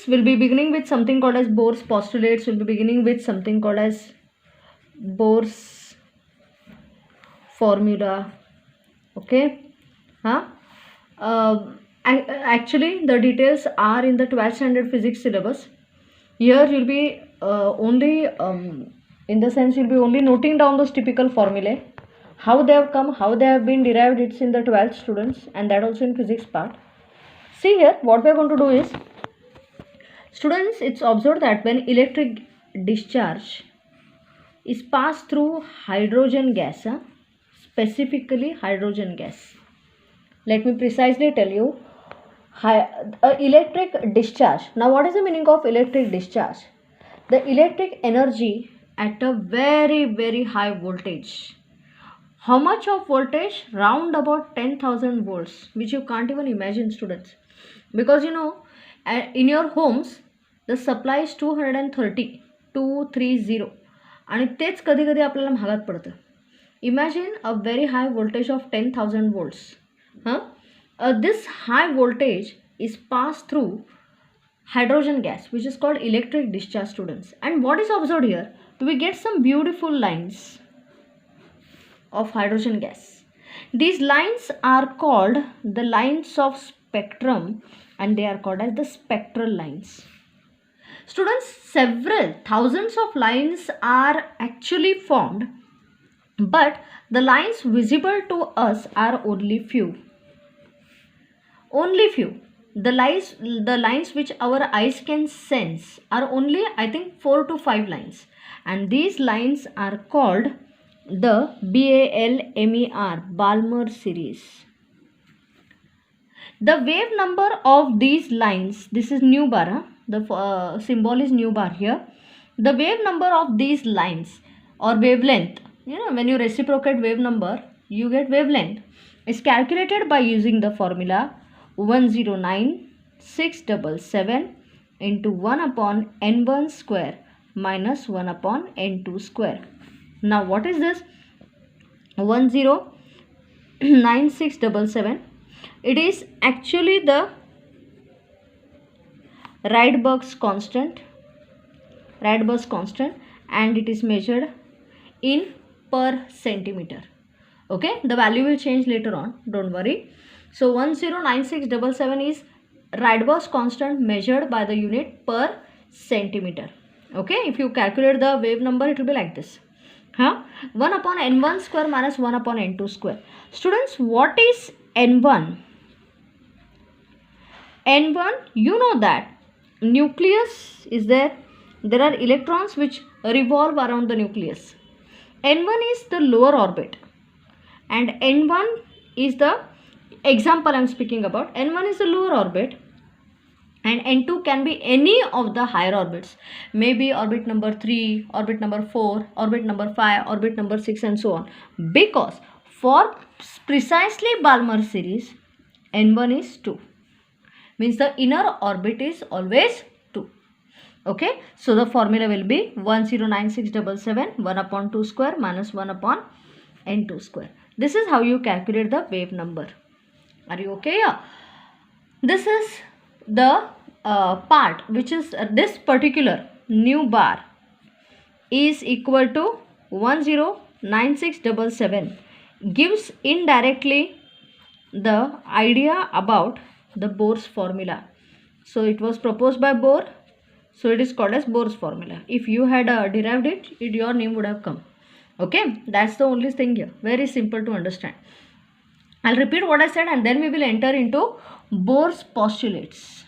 students, we'll be beginning with something called as Bohr's postulates. We'll be beginning with something called as Bohr's formula. Okay. Huh? Actually, the details are in the 12th standard physics syllabus. Here you'll be only, in the sense, you'll be only noting down those typical formulae. How they have come, how they have been derived, it's in the 12th students, and that also in physics part. See here, what we are going to do is, students, it's observed that when electric discharge is passed through hydrogen gas, specifically hydrogen gas. Let me precisely tell you, electric discharge. Now, what is the meaning of electric discharge? The electric energy at a very, very high voltage. How much of voltage? Round about 10,000 volts, which you can't even imagine, students. Because you know, in your homes, the supply is 230 आणि तेच कधी कधी आपल्याला महागात पडतं. Imagine a very high voltage of 10,000 volts. This high voltage is passed through hydrogen gas, which is called electric discharge, students. And what is observed here? We get some beautiful lines of hydrogen gas. These lines are called the lines of spectrum, and they are called as the spectral lines. Students, several thousands of lines are actually formed, but the lines visible to us are only few. Only few. The lines which our eyes can sense are only, I think, 4 to 5 lines, and these lines are called the Balmer series. The wave number of these lines, this is nu bar, the symbol is nu bar here. The wave number of these lines or wavelength, you know, when you reciprocate wave number, you get wavelength, is calculated by using the formula 109,677 into 1 upon n1 square minus 1 upon n2 square. Now, what is this? 109,677. It is actually the Rydberg's constant, and it is measured in per centimeter. Okay, the value will change later on, don't worry. So 109,677 is Rydberg's constant measured by the unit per centimeter. Okay, if you calculate the wave number, it will be like this. 1 upon n1 square minus 1 upon n2 square. Students, what is n1? N1, you know that nucleus is there. There are electrons which revolve around the nucleus. N1 is the lower orbit, and N1 is the example I am speaking about. N1 is the lower orbit, and N2 can be any of the higher orbits. Maybe orbit number 3, orbit number 4, orbit number 5, orbit number 6, and so on. Because for precisely Balmer series, N1 is 2. Means the inner orbit is always 2. Okay, so the formula will be 109,677 1 upon 2 square minus 1 upon n2 square. This is how you calculate the wave number. Are you okay? Yeah. This is the part which is this particular nu bar is equal to 109,677, gives indirectly the idea about the Bohr's formula. So it was proposed by Bohr, so it is called as Bohr's formula. If you had derived it, your name would have come. Okay, that's the only thing here. Very simple to understand. I'll repeat what I said, and then we will enter into Bohr's postulates.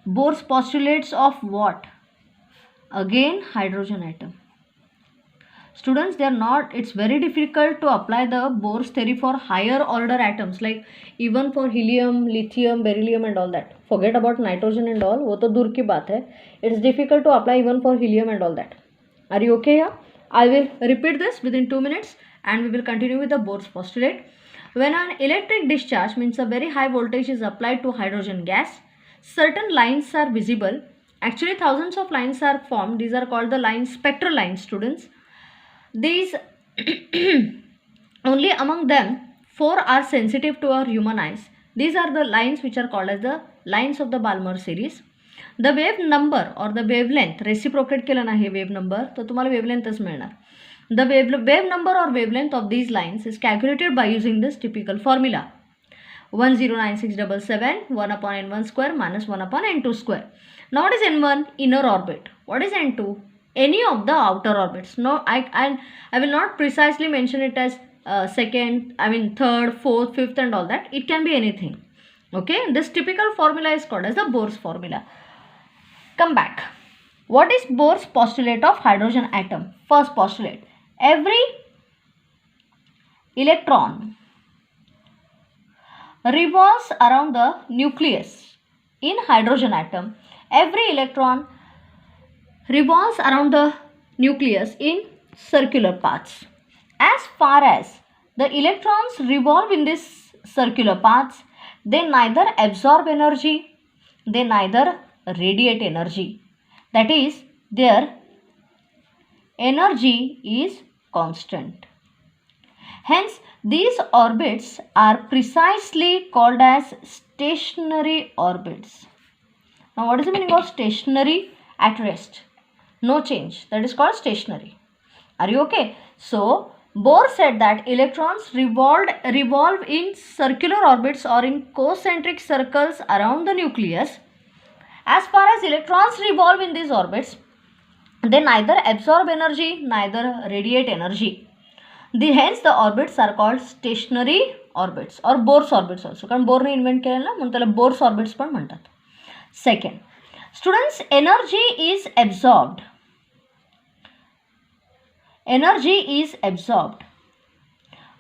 Bohr's postulates of what? Again, hydrogen atom. Students, they are not, it's very difficult to apply the Bohr's theory for higher order atoms, like even for helium, lithium, beryllium and all that. Forget about nitrogen and all, wo to dur ki baat hai. It's difficult to apply even for helium and all that. Are you okay here? I will repeat this within 2 minutes, and we will continue with the Bohr's postulate. When an electric discharge, means a very high voltage, is applied to hydrogen gas, certain lines are visible. Actually, thousands of lines are formed. These are called the lines, spectral lines, students. These only among them 4 are sensitive to our human eyes. These are the lines which are called as the lines of the Balmer series. The wave number or the wavelength reciprocate केलं ना हे wave number तर तुम्हाला wavelengthच मिळणार. The wave number or wavelength of these lines is calculated by using this typical formula 109677 1 upon n1 square minus 1 upon n2 square. Now what is n1? Inner orbit. What is n2? Any of the outer orbits. No, I will not precisely mention it as second, third, fourth, fifth and all that. It can be anything. Okay, this typical formula is called as the Bohr's formula. Come back. What is Bohr's postulate of hydrogen atom? First postulate. Every electron revolves around the nucleus in hydrogen atom. Every electron revolves around the nucleus in circular paths. As far as the electrons revolve in these circular paths, they neither absorb energy, they neither radiate energy. That is, their energy is constant. Hence, these orbits are precisely called as stationary orbits. Now, what is the meaning of stationary? At rest. No change. That is called stationary. Are you okay? So, Bohr said that electrons revolve in circular orbits or in concentric circles around the nucleus. As far as electrons revolve in these orbits, they neither absorb energy, neither radiate energy. Hence the orbits are called stationary orbits or Bohr's orbits also. कारण borne invent केलं ना म्हणून त्याला Bohr's orbits पण म्हणतात. Second, students, energy is absorbed. Energy is absorbed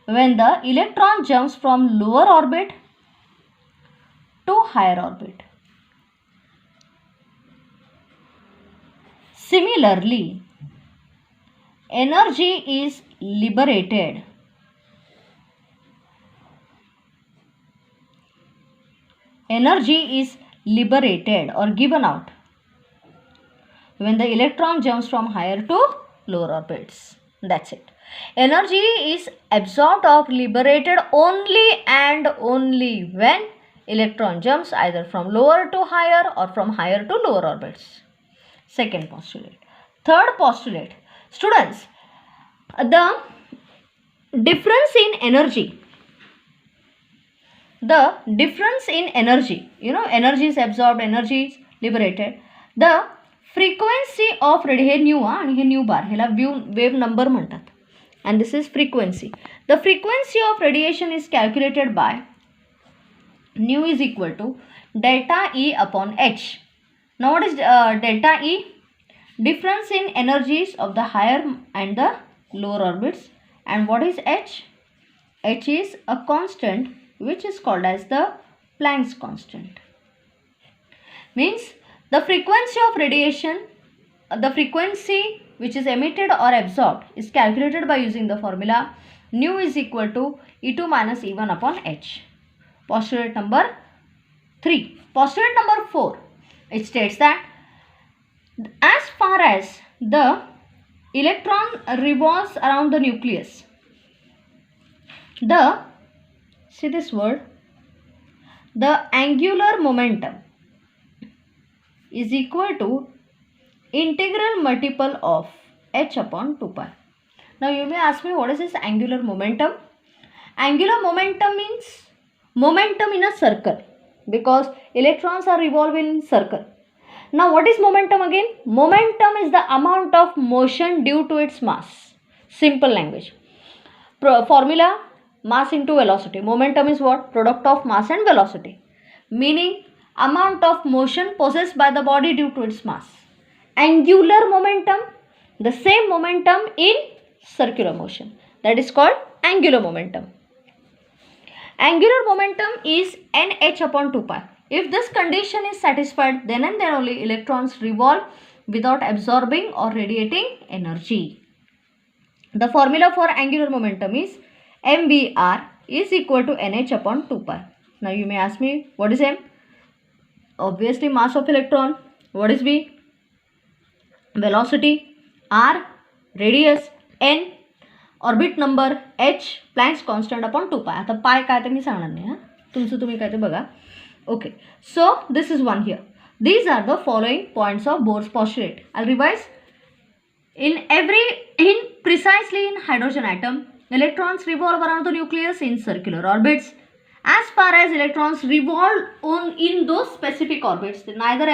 when the electron jumps from lower orbit to higher orbit. Similarly, energy is liberated or given out when the electron jumps from higher to lower orbits. That's it. Energy is absorbed or liberated only and only when electron jumps either from lower to higher or from higher to lower orbits. Second postulate. Third postulate. Students, the difference in energy. The difference in energy. Energy is absorbed, energy is liberated. The frequency of हे nu आणि हे nu bar ह्याला wave number म्हणतात and this is frequency. The frequency of radiation is calculated by nu is equal to delta E upon H. Now what is delta E? Difference in energies of the higher and the lower orbits. And what is H? H is a constant which is called as the Planck's constant. Means the frequency of radiation, the frequency which is emitted or absorbed is calculated by using the formula nu is equal to E2 minus E1 upon H. Postulate number 3. Postulate number 4. It states that as far as the electron revolves around the nucleus, see this word, the angular momentum is equal to integral multiple of h upon 2 pi. Now you may ask me, what is this angular momentum? Angular momentum means momentum in a circle because electrons are revolving in circle. Now what is momentum again? Momentum is the amount of motion due to its mass. Simple language. Formula, mass into velocity. Momentum is what? Product of mass and velocity. Meaning amount of motion possessed by the body due to its mass. Angular momentum, the same momentum in circular motion. That is called angular momentum. Angular momentum is nh upon 2 pi. If this condition is satisfied, then and then only electrons revolve without absorbing or radiating energy. The formula for angular momentum is mvr is equal to nh upon 2 pi. Now you may ask me, what is m? Obviously mass of electron. What is v? Velocity. r, radius, n, orbit number h, Planck's constant upon 2 पाय. आता पाय काय ते मी सांगणार नाही, तुमचं तुम्ही काय ते बघा. Okay, so this is one here. These are the following points of Bohr's postulate. I'll revise. In precisely in hydrogen atom, electrons revolve around the nucleus in circular orbits. As far as electrons revolve in those specific orbits, neither